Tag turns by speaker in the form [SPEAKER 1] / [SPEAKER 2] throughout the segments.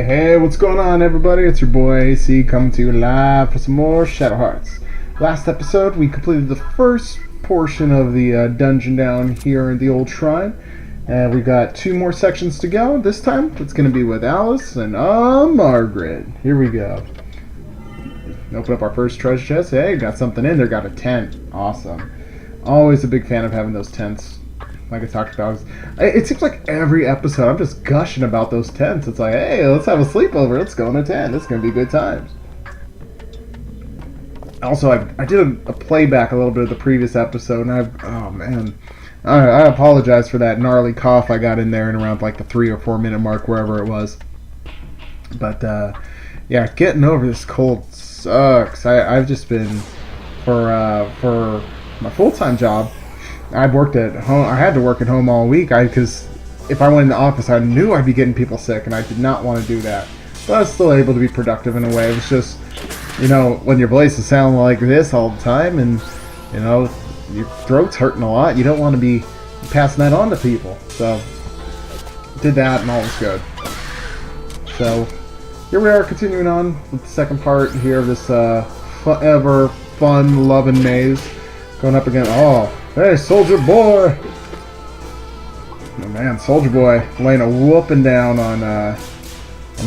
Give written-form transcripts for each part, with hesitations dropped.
[SPEAKER 1] Hey, what's going on, everybody? It's your boy AC coming to you live for some more Shadow Hearts. Last episode, we completed the first portion of the dungeon down here in the old shrine. And we got two more sections to go. This time, it's going to be with Alice and Margaret. Here we go. Open up our first treasure chest. Hey, got something in there. Got a tent. Awesome. Always a big fan of having those tents. Like I talked about, it seems like every episode I'm just gushing about those tents. It's like, hey, let's have a sleepover. Let's go in a tent. It's going to be good times. Also, I did a playback a little bit of the previous episode, and oh man, I apologize for that gnarly cough I got in there in around like the 3 or 4 minute mark, wherever it was. But yeah, getting over this cold sucks. I've just been for my full-time job. I worked at home. I had to work at home all week because if I went in the office, I knew I'd be getting people sick, and I did not want to do that. But I was still able to be productive in a way. It was just, you know, when your voice is sounding like this all the time, and you know your throat's hurting a lot, you don't want to be passing that on to people. So did that, and all was good. So here we are, continuing on with the second part here of this ever fun loving maze, going up again. Oh. Hey, Soldier Boy! Oh man, Soldier Boy laying a whooping down on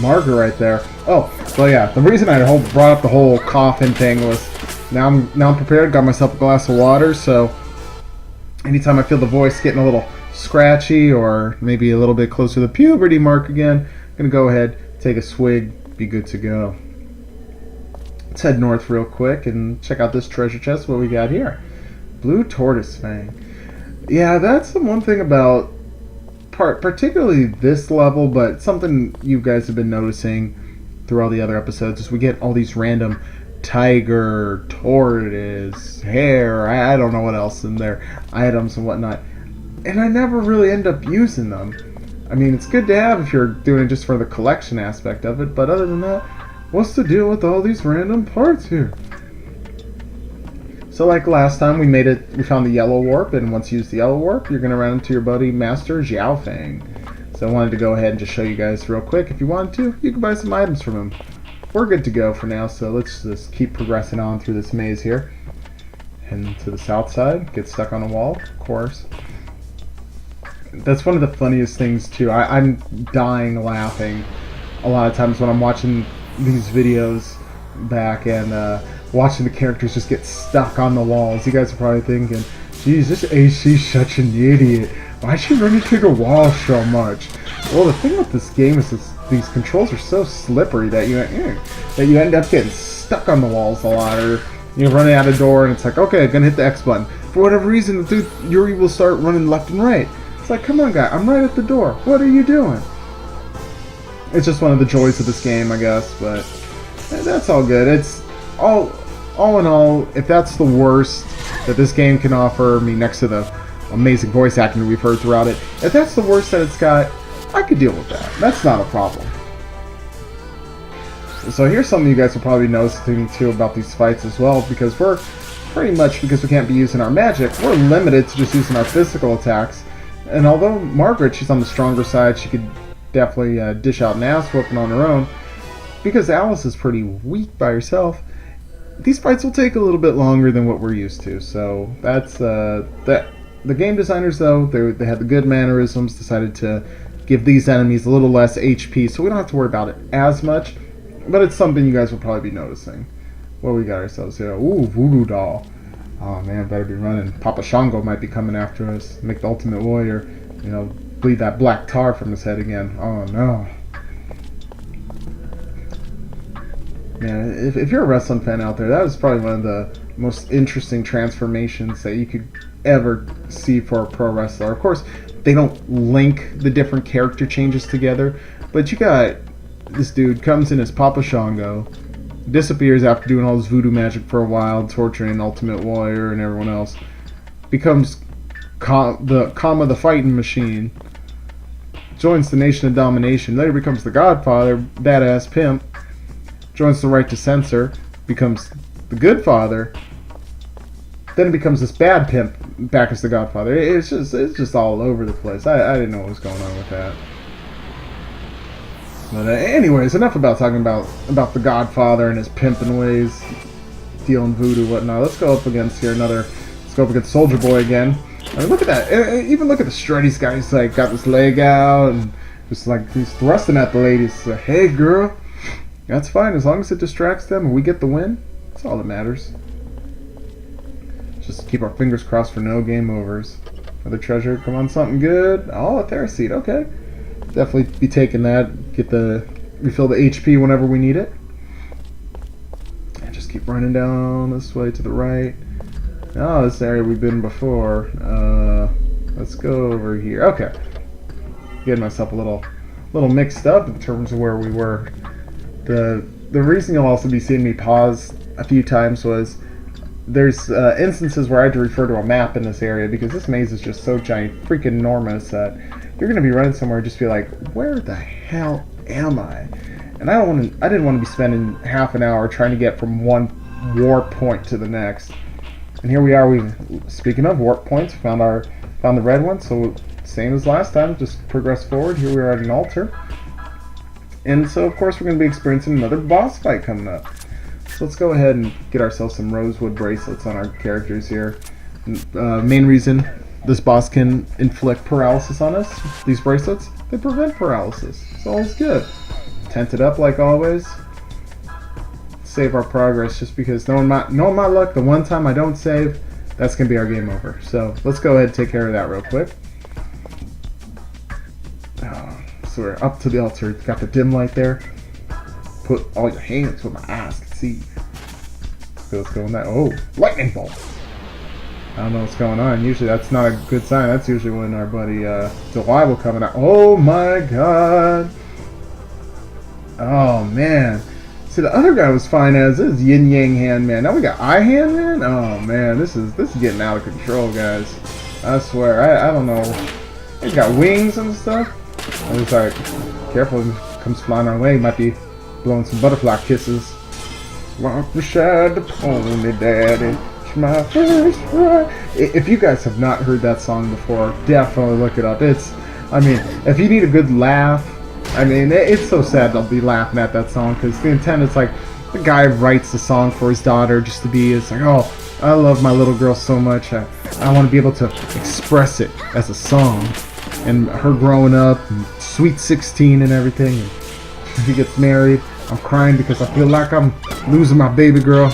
[SPEAKER 1] Margaret right there. Oh, so yeah, the reason I brought up the whole coughing thing was now I'm prepared. Got myself a glass of water, so anytime I feel the voice getting a little scratchy or maybe a little bit closer to the puberty mark again, I'm gonna go ahead, take a swig, be good to go. Let's head north real quick and check out this treasure chest. What we got here? Blue Tortoise Fang. Yeah, that's the one thing about particularly this level, but something you guys have been noticing through all the other episodes is we get all these random tiger, tortoise, hare, I don't know what else in there, items and whatnot. And I never really end up using them. I mean, it's good to have if you're doing it just for the collection aspect of it, but other than that, what's the deal with all these random parts here? So like last time, we found the yellow warp, and once you use the yellow warp, you're going to run into your buddy Master Xiaofeng. So I wanted to go ahead and just show you guys real quick. If you want to, you can buy some items from him. We're good to go for now, so let's just keep progressing on through this maze here. And to the south side, get stuck on a wall, of course. That's one of the funniest things too. I'm dying laughing a lot of times when I'm watching these videos back and watching the characters just get stuck on the walls. You guys are probably thinking, geez, this AC's such an idiot. Why'd she run into the wall so much? Well, the thing with this game is these controls are so slippery that you end up getting stuck on the walls a lot, or you're running out of door and it's like, okay, I'm gonna hit the X button. For whatever reason, dude, Yuri will start running left and right. It's like, come on, guy, I'm right at the door. What are you doing? It's just one of the joys of this game, I guess, but that's all good. It's all in all, if that's the worst that this game can offer me next to the amazing voice acting we've heard throughout it, if that's the worst that it's got, I could deal with that. That's not a problem. So here's something you guys will probably be noticing too about these fights as well, because we're pretty much, because we can't be using our magic, we're limited to just using our physical attacks. And although Margaret, she's on the stronger side, she could definitely dish out an ass whooping on her own, because Alice is pretty weak by herself. These fights will take a little bit longer than what we're used to, so that's that. The game designers, though, they had the good mannerisms, decided to give these enemies a little less HP, so we don't have to worry about it as much, but it's something you guys will probably be noticing. What we got ourselves here? Ooh, Voodoo Doll. Oh man, better be running. Papa Shango might be coming after us. Make the Ultimate Warrior, you know, bleed that black tar from his head again. Oh no. Man, if you're a wrestling fan out there, that is probably one of the most interesting transformations that you could ever see for a pro wrestler. Of course, they don't link the different character changes together, but you got this dude comes in as Papa Shango, disappears after doing all this voodoo magic for a while, torturing Ultimate Warrior and everyone else, becomes the fighting machine, joins the Nation of Domination, later becomes the Godfather, badass pimp, joins the Right to Censor, becomes the Good Father, then it becomes this bad pimp back as the Godfather. It's just all over the place. I didn't know what was going on with that. But anyways, enough about talking about the Godfather and his pimping ways, dealing voodoo, whatnot. Let's go up against here let's go up against Soldier Boy again. I mean, look at that. Even look at the strut he's got. He's like got this leg out and just like he's thrusting at the ladies. He's like, hey girl, that's fine as long as it distracts them and we get the win. That's all that matters. Just keep our fingers crossed for no game overs. Another treasure. Come on, something good. Oh, a Theraseed. Okay. Definitely be taking that. Refill the HP whenever we need it. And just keep running down this way to the right. Oh, this area we've been before. Let's go over here. Okay. Getting myself a little mixed up in terms of where we were. The reason you'll also be seeing me pause a few times was there's instances where I had to refer to a map in this area because this maze is just so giant, freaking enormous that you're gonna be running somewhere and just be like, where the hell am I? And I didn't want to be spending half an hour trying to get from one warp point to the next. And here we are. Speaking of warp points, found the red one. So same as last time, just progress forward. Here we are at an altar, and so of course we're going to be experiencing another boss fight coming up. So let's go ahead and get ourselves some rosewood bracelets on our characters here. Main reason this boss can inflict paralysis on us. These bracelets, they prevent paralysis. So all's good. Tented up like always. Save our progress just because knowing my luck, the one time I don't save, that's gonna be our game over. So let's go ahead and take care of that real quick. So we're up to the altar. Got the dim light there. Put all your hands where my eyes can see. So let's go in that. Oh, lightning bolt! I don't know what's going on. Usually that's not a good sign. That's usually when our buddy Delilah coming out. Oh my god! Oh man. See, the other guy was fine as is Yin Yang Hand Man. Now we got I Hand Man? Oh man, this is getting out of control, guys. I swear, I don't know. He's got wings and stuff. I was like, careful, he comes flying our way. He might be blowing some butterfly kisses. Walk beside the pony, daddy. It's my first ride. If you guys have not heard that song before, definitely look it up. I mean, if you need a good laugh, I mean, it's so sad they'll be laughing at that song because the intent is like the guy writes the song for his daughter just to be, it's like, oh, I love my little girl so much. I want to be able to express it as a song. And her growing up, and sweet 16 and everything. And he gets married. I'm crying because I feel like I'm losing my baby girl.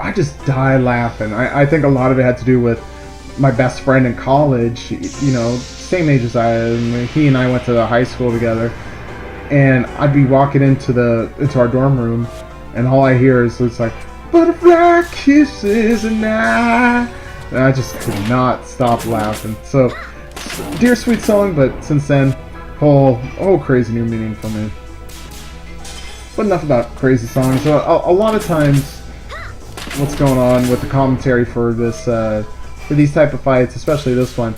[SPEAKER 1] I just die laughing. I think a lot of it had to do with my best friend in college, you know, same age as I am. He and I went to the high school together, and I'd be walking into our dorm room, and all I hear is it's like butterfly kisses and I just could not stop laughing. So, dear sweet song, but since then, whole crazy new meaning for me. But enough about crazy songs. So a lot of times, what's going on with the commentary for this? For these type of fights, especially this one,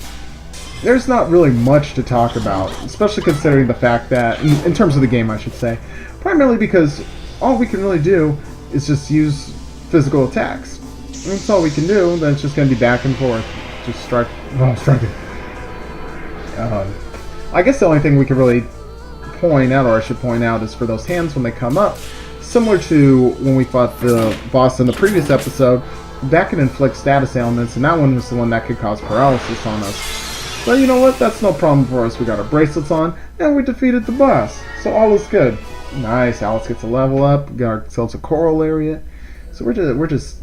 [SPEAKER 1] there's not really much to talk about, especially considering the fact that, in terms of the game I should say, primarily because all we can really do is just use physical attacks. And that's all we can do, then it's just going to be back and forth. Just strike it. I guess the only thing we can really point out, or I should point out, is for those hands when they come up, similar to when we fought the boss in the previous episode, that can inflict status ailments, and that one was the one that could cause paralysis on us. But you know what? That's no problem for us. We got our bracelets on, and we defeated the boss. So all is good. Nice. Alice gets a level up. We got ourselves a coral area. So we're just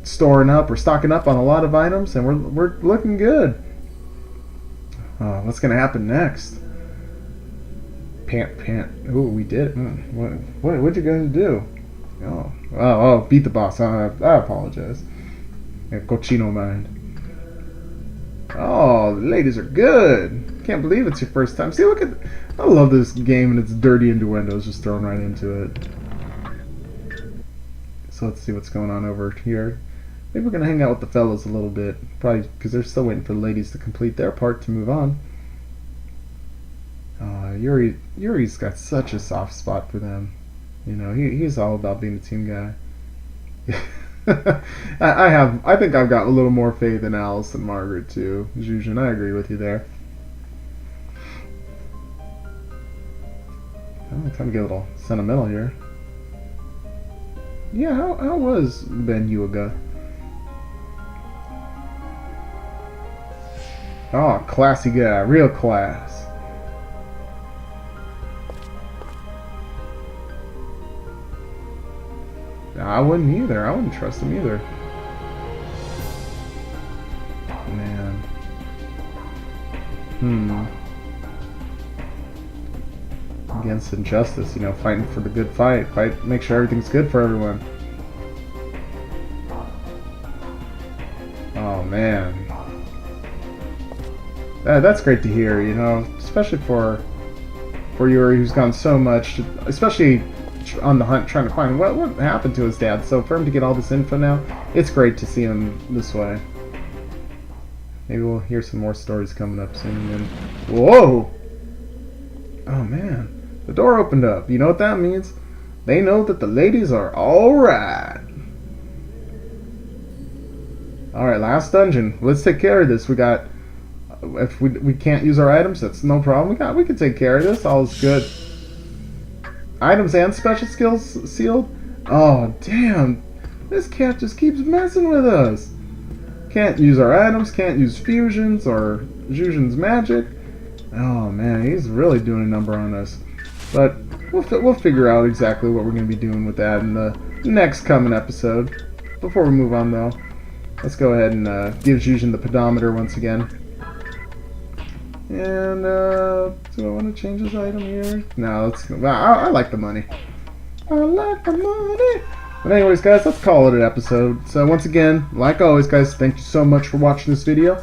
[SPEAKER 1] storing up. We're stocking up on a lot of items, and we're looking good. What's gonna happen next? Pant. Ooh, we did it. What'd you guys do? Oh, beat the boss. I apologize. Cochino mind. Oh, the ladies are good. Can't believe it's your first time. See, look at... I love this game and its dirty innuendos just thrown right into it. So let's see what's going on over here. Maybe we're going to hang out with the fellas a little bit. Probably because they're still waiting for the ladies to complete their part to move on. Yuri's got such a soft spot for them. You know, he's all about being a team guy. I think I've got a little more faith in Alice and Margaret too. Zhuzhen, I agree with you there. Oh, time to get a little sentimental here. Yeah, how was Ben Yuga? Oh, classy guy, real class. I wouldn't either. I wouldn't trust him either. Man. Against injustice, you know, fighting for the good fight. Make sure everything's good for everyone. Oh man. That's great to hear, you know, especially for Yuri, who's gone so much, especially on the hunt trying to find what happened to his dad. So for him to get all this info now, it's great to see him this way. Maybe we'll hear some more stories coming up soon. And whoa! Oh man, the door opened up. You know what that means? They know that the ladies are all right. All right, last dungeon. Let's take care of this. We got. If we can't use our items, that's no problem. We can take care of this. All is good. Items and special skills sealed. Oh damn! This cat just keeps messing with us. Can't use our items. Can't use fusions or Jujin's magic. Oh man, he's really doing a number on us. But we'll figure out exactly what we're going to be doing with that in the next coming episode. Before we move on though, let's go ahead and give Jujin the pedometer once again. And do I want to change this item here? No, I like the money. I like the money. But anyways, guys, let's call it an episode. So once again, like always, guys, thank you so much for watching this video.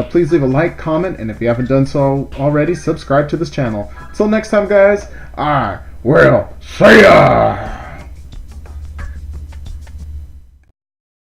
[SPEAKER 1] Please leave a like, comment, and if you haven't done so already, subscribe to this channel. Until next time, guys, I will see ya!